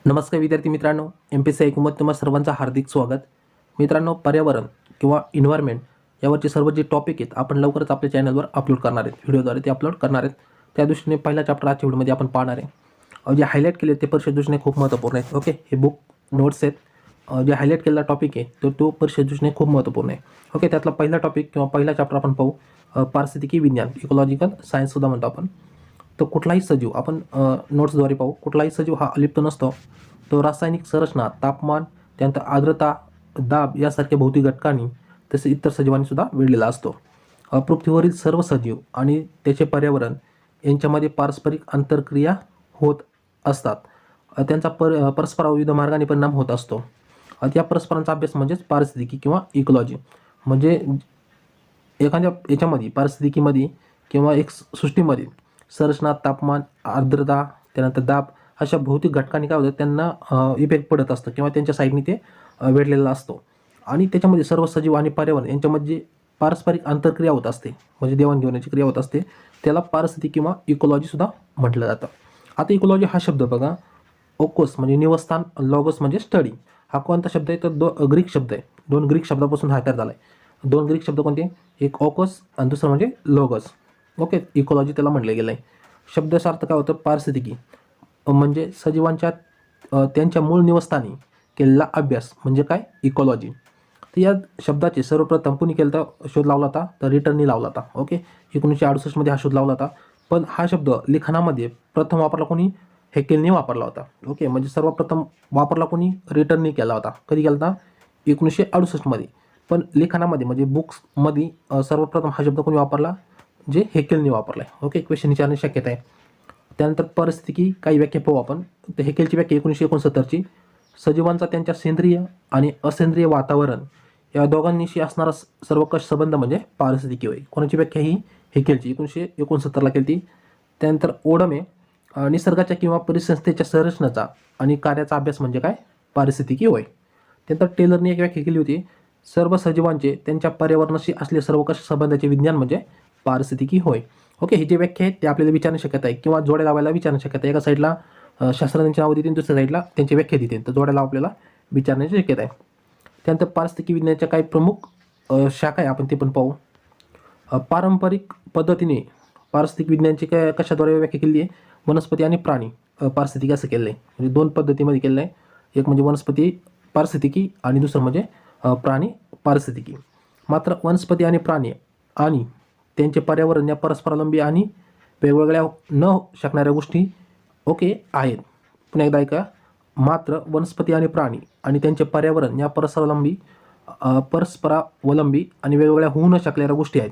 नमस्कार विद्यार्थी मित्रांनो, Mpsc ऐकूमध्ये तुम्हा सर्वांचं हार्दिक स्वागत. मित्रांनो, पर्यावरण किंवा एन्व्हायरमेंट यावरचे सर्व जे टॉपिक आहेत आपण लवकरच आपल्या चॅनलवर अपलोड करणार आहेत, व्हिडिओद्वारे ते अपलोड करणार आहेत. त्या दृष्टीने पहिला चॅप्टर आजच्या व्हिडिओमध्ये आपण पाहणार आहे. जे हायलाईट केले ते परीक्षे दृष्टीने खूप महत्त्वपूर्ण आहेत. ओके, हे बुक नोट्स आहेत. जे हायलाईट केलेला टॉपिक आहे तो परीक्षे दृष्टीने खूप महत्त्वपूर्ण आहे. ओके, त्यातला पहिला टॉपिक किंवा पहिला चॅप्टर आपण पाहू, पारिस्थितिकी विज्ञान, इकॉलॉजिकल सायन्स सुद्धा म्हणतो आपण. तर कुठलाही सजीव आपण नोट्सद्वारे पाहू, कुठलाही सजीव हा अलिप्त नसतो. तो रासायनिक संरचना, तापमान, त्यानंतर आर्द्रता, दाब यासारख्या भौतिक घटकांनी तसे इतर सजीवांनी सुद्धा वेढलेला असतो. पृथ्वीवरील सर्व सजीव आणि त्याचे पर्यावरण यांच्यामध्ये पारस्परिक आंतरक्रिया होत असतात. त्यांचा परस्पर विविध मार्गाने परिणाम होत असतो. या परस्परांचा अभ्यास म्हणजेच पारिस्थितिकी किंवा इकॉलॉजी. म्हणजे एखाद्या याच्यामध्ये पारिस्थितिकीमध्ये किंवा एक सृष्टीमध्ये संरचना, तापमान, आर्द्रता, त्यानंतर दाब अशा भौतिक घटकांनी काय होतं त्यांना इफेक्ट पडत असतं किंवा त्यांच्या साईडने ते वेढलेला असतो. आणि त्याच्यामध्ये सर्व सजीव आणि पर्यावरण यांच्यामध्ये पारस्परिक आंतरक्रिया होत असते, म्हणजे देवाणघेवाणीची क्रिया होत असते. त्याला पारिस्थितिकी किंवा इकॉलॉजीसुद्धा म्हटलं जातं. आता इकॉलॉजी हा शब्द बघा, ओकोस म्हणजे निवासस्थान, लॉगोस म्हणजे स्टडी. हा कोणता शब्द आहे तर ग्रीक शब्द आहे. दोन ग्रीक शब्दापासून हा तयार झाला आहे. दोन ग्रीक शब्द कोणते, एक ओकोस आणि दुसरं म्हणजे लॉगोस. ओके, इकॉलॉजी त्याला म्हटलं गेलं आहे. शब्दाचा अर्थ काय होतं, पारिस्थितिकी म्हणजे सजीवांच्या त्यांच्या मूळ निवासस्थानी केलेला अभ्यास म्हणजे काय, इकॉलॉजी. तर या शब्दाचे सर्वप्रथम कुणी केला होता, शोध लावला होता तर रिटर्ननी लावला होता. ओके, 1968 हा शोध लावला होता. पण हा शब्द लिखाणामध्ये प्रथम वापरला कोणी, हेकेलने वापरला होता. ओके, म्हणजे सर्वप्रथम वापरला कोणी, रिटर्ननी केला होता. कधी केला होता, 1968. पण लिखाणामध्ये म्हणजे बुक्समध्ये सर्वप्रथम हा शब्द कोणी वापरला, जे हेकेलने वापरला आहे. ओके, क्वेश्चन विचारण्याची शक्यता आहे. त्यानंतर परिस्थितिकी काही व्याख्या पाहू आपण. तर हेकेलची व्याख्या 1969ची. सजीवांचा त्यांच्या सेंद्रिय आणि असेंद्रिय वातावरण या दोघांनीशी असणारा सर्वकष संबंध म्हणजे पारिस्थितिकी होय. कोणाची व्याख्या ही, हेकेलची, 1969ला केली ती. त्यानंतर ओडमे निसर्गाच्या किंवा परिसंस्थेच्या संरचनेचा आणि कार्याचा अभ्यास म्हणजे काय, पारिस्थितिकी होय. त्यानंतर टेलरने एक व्याख्या केली होती, सर्व सजीवांचे त्यांच्या पर्यावरणाशी असलेले सर्वकष संबंधाचे विज्ञान म्हणजे पारिस्थितिकी होय. ओके, ही जी व्याख्या आहे ते आपल्याला विचारण्याची शक्यता आहे किंवा जोड्या लावायला विचारण्याची शक्यता आहे. एका साईडला शास्त्रज्ञांची नावं देतील, दुसऱ्या साईडला त्यांची व्याख्या देतील, तर जोड्या लावा आपल्याला विचारण्याची शक्यता आहे. त्यानंतर पारिस्थितिकी विज्ञानाच्या काही प्रमुख शाखा आहे, आपण ते पण पाहू. पारंपरिक पद्धतीने पारिस्थितिक विज्ञानाची कशाद्वारे व्याख्या केली आहे, वनस्पती आणि प्राणी पारिस्थितिकी असं केलं आहे. म्हणजे दोन पद्धतीमध्ये केलं आहे. एक म्हणजे वनस्पती पारिस्थितिकी आणि दुसरं म्हणजे प्राणी पारिस्थितिकी. मात्र वनस्पती आणि प्राणी आणि त्यांचे पर्यावरण या परस्परावलंबी आणि वेगवेगळ्या न शकणाऱ्या गोष्टी ओके आहेत. पुन्हा एकदा ऐका, मात्र वनस्पती आणि प्राणी आणि त्यांचे पर्यावरण या परस्परावलंबी आणि वेगवेगळ्या होऊ न शकणाऱ्या गोष्टी आहेत.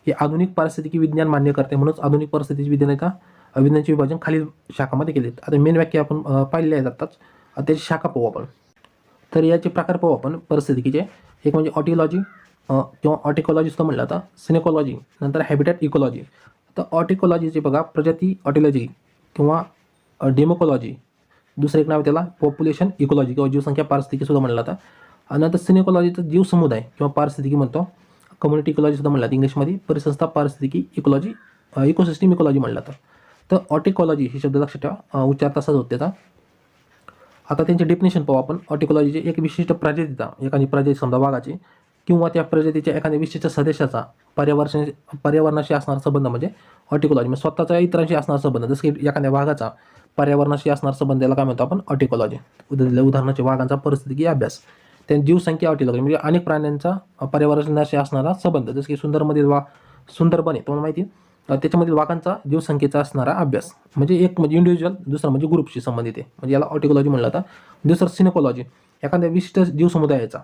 हे आधुनिक पारिस्थितिकी विज्ञान मान्य करते. म्हणूनच आधुनिक परिस्थिती विज्ञानाचे विभाजन खालील शाखामध्ये केले. आता मेन व्याख्या आपण पाहिलेल्या आहेत आताच, त्याची शाखा पाहू आपण. तर याचे प्रकार पाहू आपण परिस्थितिकीचे. एक म्हणजे ऑटिलॉजी किंवा ऑटिकॉलॉजी सुद्धा म्हटलं आता, सिनेकॉलॉजी, नंतर हॅबिटॅट इकॉलॉजी. तर ऑटिकॉलॉजीचे बघा, प्रजाती ऑटिलॉजी किंवा डेमोकॉलॉजी, दुसरं एक नाव आहे त्याला पॉप्युलेशन इकॉलॉजी किंवा जीवसंख्या पारिस्थितिकी सुद्धा म्हणलं जातं. आणि नंतर सिनेकॉलॉजीचं जीव समुदाय किंवा पारिस्थितिकी म्हणतो. कम्युनिटी इकॉलॉजी सुद्धा म्हणलं जातं इंग्लिशमध्ये. परिसंस्था पारिस्थितिकी इकॉलॉजी, इकोसिस्टम इकॉलॉजी म्हणलं जातं. तर ऑटिकॉलॉजी ही शब्द लक्षात ठेवा, उच्चार तसाच होत त्याचा. आता त्यांचे डेफिनेशन पाहू आपण. ऑटिकॉलॉजीचे एक विशिष्ट प्रजातीचा, एखादी प्रजाती समजा वाघाची किंवा त्या प्रजातीच्या एखाद्या विशिष्ट सदस्याचा पर्यावरणाशी असणारा संबंध म्हणजे ऑटिकॉलॉजी. म्हणजे स्वतःचा इतरांशी असणारा संबंध, जसं की एखाद्या वाघाचा पर्यावरणाशी असणारा संबंध याला काय म्हणतो आपण, ऑटिकॉलॉजी. उदाहरणाचे वाघांचा परिस्थितिकी अभ्यास. त्यांनी जीवसंख्या ऑटिकॉलॉजी म्हणजे अनेक प्राण्यांचा पर्यावरणाशी असणारा संबंध, जसं की सुंदरबन आहे तुम्हाला माहिती, त्याच्यामधील वाघांचा जीवसंख्येचा असणारा अभ्यास. म्हणजे एक म्हणजे इंडिव्हिज्युअल, दुसरा म्हणजे ग्रुपशी संबंधित आहे, म्हणजे याला ऑटिकॉलॉजी म्हणलं जातं. दुसरं सिनेकॉलॉजी, एखाद्या विशिष्ट जीवसमुदायाचा,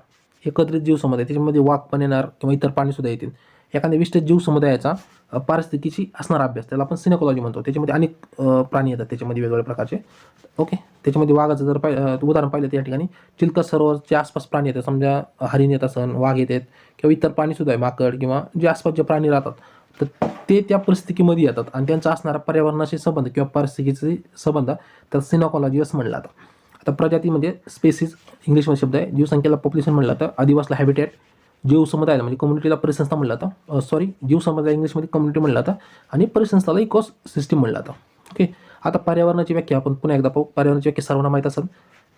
एकत्रित जीवसमुदाय, त्याच्यामध्ये वाघ पण येणार किंवा इतर प्राणीसुद्धा येतील. एखाद्या विशिष्ट जीवसमुदायाचा पारिस्थितिकीशी असणारा अभ्यास, त्याला आपण सिनेकॉलॉजी म्हणतो. त्याच्यामध्ये अनेक प्राणी येतात, त्याच्यामध्ये वेगवेगळ्या प्रकारचे. ओके, त्याच्यामध्ये वाघाचं जर उदाहरण पाहिलं तर या ठिकाणी चिलका सरोवरच्या आसपास प्राणी येतात, समजा हरिण येत असन, वाघ येतात किंवा इतर प्राणीसुद्धा आहे, माकड किंवा जे आसपास जे प्राणी राहतात, तर ते त्या परिस्थितीमध्ये येतात आणि त्यांचा असणारा पर्यावरणाशी संबंध किंवा परिस्थितीचे संबंध तर सिनेकॉलॉजी असं म्हणलं जातं. आता प्रजाती म्हणजे स्पेसिस इंग्लिशमध्ये शब्द आहे. जीवसंख्येला पॉप्युलेशन म्हणलं जातं. आदिवासला हॅबिटॅट, जीवसमुदायाला म्हणजे कम्युनिटीला परिसंस्था म्हणलं जातं. जीवसमुदाय इंग्लिशमध्ये कम्युनिटी म्हणलं जातं आणि परिसंस्थाला इकोसिस्टम म्हणलं जातं. ओके, आता पर्यावरणाची व्याख्या आपण पुन्हा एकदा पाहू. पर्यावरणाची व्याख्या सर्वांना माहीत असेल,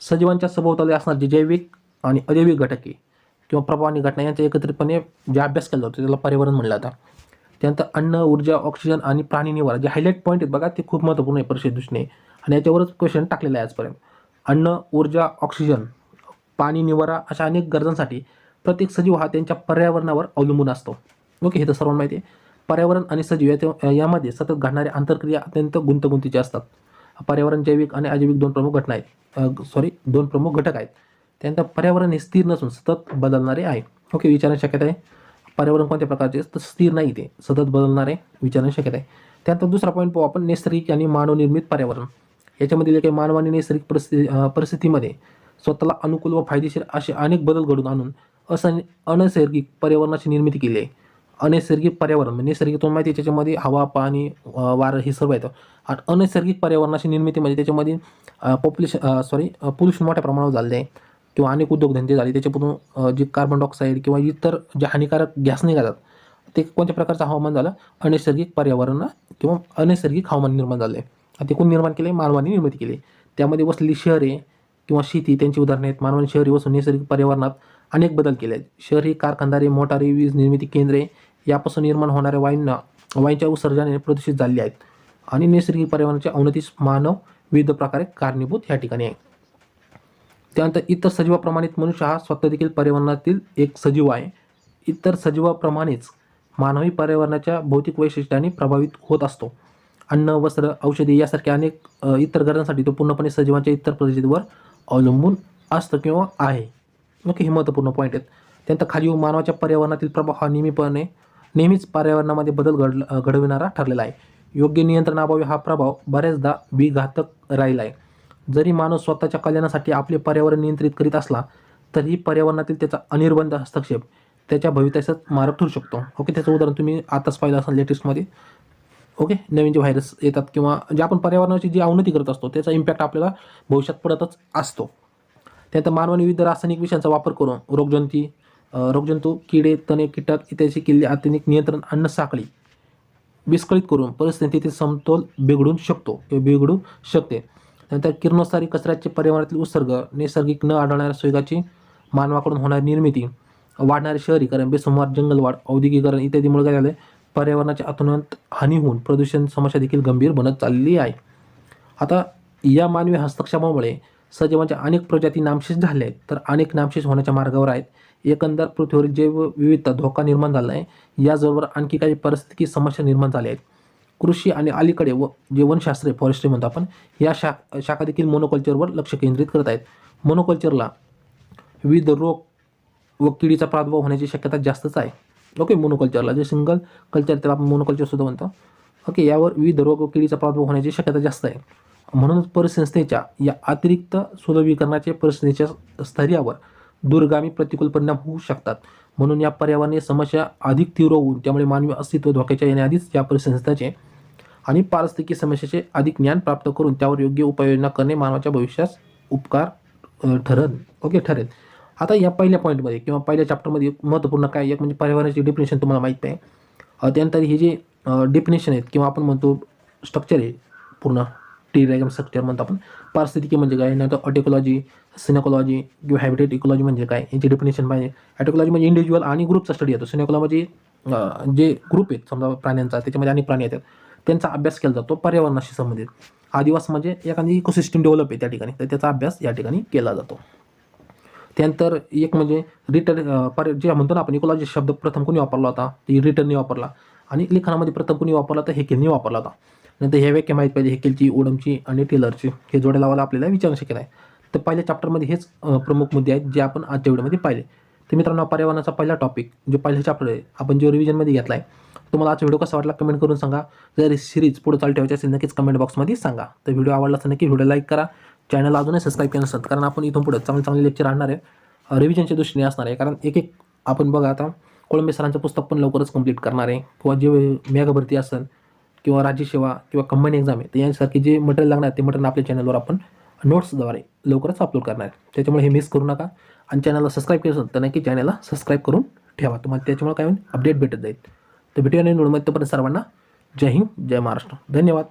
सजीवांच्या सभोवताली असणारे जे जैविक आणि अजैविक घटके किंवा प्रभाव आणि घटना यांचा एकत्रितपणे जे अभ्यास केला जातो त्याला पर्यावरण म्हणलं जातं. त्यानंतर अन्न, ऊर्जा, ऑक्सिजन आणि प्राणी निवारा जे हायलाईट पॉईंट आहेत बघा ते खूप महत्त्वपूर्ण आहे परीक्षेच्या दृष्टीने आणि याच्यावरच क्वेश्चन टाकलेला आहे आजपर्यंत. अन्न, ऊर्जा, ऑक्सिजन, पाणी, निवारा अशा अनेक गरजांसाठी प्रत्येक सजीव हा त्यांच्या पर्यावरणावर अवलंबून असतो. ओके, हे तर सर्वांना माहिती आहे. पर्यावरण आणि सजीव यामध्ये सतत घडणाऱ्या आंतरक्रिया अत्यंत गुंतागुंतीच्या असतात. पर्यावरण जैविक आणि अजैविक दोन प्रमुख घटक आहेत. त्यानंतर पर्यावरण हे स्थिर नसून सतत बदलणारे आहे. ओके, विचारण्याची शक्यता आहे. पर्यावरण कोणत्या प्रकारचे तर स्थिर नाही, ते सतत बदलणारे विचारण्याची शक्यता आहे. त्यानंतर दुसरा पॉईंट पाहू आपण, नैसर्गिक आणि मानवनिर्मित पर्यावरण. याच्यामध्ये काही मानवाने नैसर्गिक परिस्थितीमध्ये स्वतःला अनुकूल व फायदेशीर असे अनेक बदल घडून आणून अनैसर्गिक पर्यावरणाची निर्मिती केली आहे. अनैसर्गिक पर्यावरण म्हणजे नैसर्गिक तुम्हाला माहिती आहे त्याच्यामध्ये हवा, पाणी, वारं हे सर्व येतं. आणि अनैसर्गिक पर्यावरणाची निर्मिती म्हणजे त्याच्यामध्ये पोल्युशन मोठ्या प्रमाणावर झालेलं आहे किंवा अनेक उद्योगधंदे झाले त्याच्यापासून जे कार्बन डायऑक्साईड किंवा इतर जे हानिकारक गॅस निघातात ते कोणत्या प्रकारचं हवामान झालं, अनैसर्गिक पर्यावरण किंवा अनैसर्गिक हवामान निर्माण झालं आहे. आणि ते कोण निर्माण केले, मानवाने निर्मिती केली. त्यामध्ये वसलेली शहरे किंवा शेती त्यांची उदाहरणे आहेत. मानवाने शहरी वसून नैसर्गिक पर्यावरणात अनेक बदल केले आहेत. शहरी कारखानदारी, मोटारी, वीज निर्मिती केंद्रे यापासून निर्माण होणाऱ्या वायूंच्या उत्सर्जनाने प्रदूषित झाले आहेत आणि नैसर्गिक पर्यावरणाच्या अवनतीस मानव विविध प्रकारे कारणीभूत या ठिकाणी आहे. त्यानंतर इतर सजीवाप्रमाणेच मनुष्य हा स्वतः देखील पर्यावरणातील एक सजीव आहे. इतर सजीवाप्रमाणेच मानवी पर्यावरणाच्या भौतिक वैशिष्ट्यांनी प्रभावित होत असतो. अन्न, वस्त्र, औषधी यासारख्या अनेक इतर गरजांसाठी तो पूर्णपणे सजीवांच्या इतर प्रजातींवर अवलंबून असतं किंवा आहे. ओके, हे महत्त्वपूर्ण पॉईंट आहेत. त्यानंतर खाली मानवाच्या पर्यावरणातील प्रभाव हा नेहमीच पर्यावरणामध्ये बदल घडविणारा ठरलेला आहे. योग्य नियंत्रणाअभावी हा प्रभाव बऱ्याचदा विघातक राहिला आहे. जरी माणूस स्वतःच्या कल्याणासाठी आपले पर्यावरण नियंत्रित करीत असला तरी पर्यावरणातील त्याचा अनिर्बंध हस्तक्षेप त्याच्या भवितव्यास मारक ठरू शकतो. ओके, त्याचं उदाहरण तुम्ही आताच पाहिलं असाल लेटेस्टमध्ये. ओके, नवीन जे व्हायरस येतात किंवा जे आपण पर्यावरणाची जी अवनती करत असतो त्याचा इम्पॅक्ट आपल्याला भविष्यात पडतच असतो. त्यानंतर मानवाने विविध रासायनिक विषयांचा वापर करून रोगजंतू, किडे, तणे, कीटक इत्यादी किल्ले आधुनिक नियंत्रण अन्न साखळी विस्कळीत करून परिस्थितीतील समतोल बिघडू शकते. त्यानंतर किरणोत्सारी कचऱ्याचे पर्यावरणातील उत्सर्ग, नैसर्गिक न आढळणाऱ्या सुयोगाची मानवाकडून होणारी निर्मिती, वाढणारे शहरीकरण, बेसुमार जंगलवाढ, औद्योगिकरण इत्यादीमुळे काय झाले, पर्यावरणाची अतोनात हानी होऊन प्रदूषण समस्या देखील गंभीर बनत चाललेली आहे. आता या मानवी हस्तक्षेपामुळे सजीवांच्या अनेक प्रजाती नामशेष झाल्या आहेत तर अनेक नामशेष होण्याच्या मार्गावर आहेत. एकंदर पृथ्वीवर जैवविविधता धोका निर्माण झाला आहे. याचबरोबर आणखी काही पारिस्थितिकी समस्या निर्माण झाल्या आहेत. कृषी आणि अलीकडे जे वनशास्त्रीय फॉरेस्ट्री म्हणतो आपण या शाखा देखील मोनोकल्चरवर लक्ष केंद्रित करत आहेत. मोनोकल्चरला विविध रोग व किडीचा प्रादुर्भाव होण्याची शक्यता जास्तच आहे. ओके, मोनोकल्चरला जे सिंगल कल्चर त्याला आपण मोनोकल्चर सुद्धा म्हणतो. ओके, यावर विविध रोग व किडीचा प्रादुर्भाव होण्याची शक्यता जास्त आहे. म्हणूनच परिसंस्थेच्या या अतिरिक्त सुलभीकरणाचे परिस्थितीच्या स्तरावर दूरगामी प्रतिकूल परिणाम होऊ शकतात. म्हणून या पर्यावरणीय समस्या अधिक तीव्र होऊन त्यामुळे मानवी अस्तित्व धोक्याच्या येण्याआधीच या परिसंस्थेचे आणि पारिस्थितिकी समस्येचे अधिक ज्ञान प्राप्त करून त्यावर योग्य उपाययोजना करणे मानवाच्या भविष्यास उपकार ठरेल. आता या पहिल्या पॉईंटमध्ये किंवा पहिल्या चॅप्टरमध्ये महत्त्वपूर्ण काय, एक म्हणजे पर्यावरणाची डेफिनेशन तुम्हाला माहीत आहे. त्यानंतर हे जे डेफिनेशन आहेत किंवा आपण म्हणतो स्ट्रक्चर आहे पूर्ण टी डायग्राम स्ट्रक्चर म्हणतो आपण. पारिस्थितिकी म्हणजे काय, नंतर ॲटिकोलॉजी, सिनेकोलॉजी किंवा हॅबिटेट इकोलॉजी म्हणजे काय याची डेफिनेशन पाहिजे. ॲटिकोलॉजी म्हणजे इंडिव्हिज्युअल आणि ग्रुपचा स्टडी येतो. सिनेकोलॉजी जे ग्रुप आहेत समजा प्राण्यांचा, त्याच्यामध्ये अनेक प्राणी येतात त्यांचा अभ्यास केला जातो पर्यावरणाशी संबंधित. आदिवास म्हणजे एखादी इकोसिस्टम डेव्हलप आहे त्या ठिकाणी तर त्याचा अभ्यास या ठिकाणी केला जातो. त्यानंतर एक म्हणजे जे म्हणतो ना आपण इकोलॉजी शब्द प्रथम कोणी वापरला होता, रिटर्नने वापरला आणि लिखाणामध्ये प्रथम कोणी वापरला तर हेकेलने वापरला होता. नंतर हे व्याख्या माहीत पाहिजे हेकेलची, ओडमची आणि टेलरची, हे जोड्या लावायला आपल्याला विचारणं शक्य आहे. तर पहिल्या चॅप्टरमध्ये हेच प्रमुख मुद्दे आहेत जे आपण आजच्या व्हिडिओमध्ये पाहिले. तर मित्रांनो, पर्यावरणाचा पहिला टॉपिक जो पहिला चॅप्टर आहे आपण जो रिव्हिजनमध्ये घेतला आहे, तुम्हाला आजचा व्हिडिओ कसा वाटला कमेंट करून सांगा. जर सिरीज पुढे चालू ठेवायची असेल नक्कीच कमेंट बॉक्समध्ये सांगा. तर व्हिडिओ आवडला तर नक्की व्हिडिओ लाईक करा, चॅनल अजूनही सबस्क्राईब केलं नसतं कारण आपण इथून पुढे चांगले लेक्चर आणणार आहे, रिव्हिजनच्या दृष्टीने असणार आहे. कारण एक आपण बघा आता कोळंबे सरांचं पुस्तक पण लवकरच कंप्लीट करणार आहे किंवा जे मेगा भरती असेल किंवा राज्यसेवा किंवा कंबाईन एक्झाम आहे तर यांसारखे जे मटेरियल लागणार ते मटेरियल आपल्या चॅनलवर आपण नोट्सद्वारे लवकरच अपलोड करणार आहे. त्याच्यामुळे हे मिस करू नका आणि चॅनलला सबस्क्राईब केलं असेल तर नक्की चॅनलला सबस्क्राईब करून ठेवा. तुम्हाला त्याच्यामुळे काय होईल अपडेट भेटत जाईल. तर भेटूया नवीन व्हिडिओमध्ये. तोपर्यंत सर्वांना जय हिंद, जय महाराष्ट्र, धन्यवाद.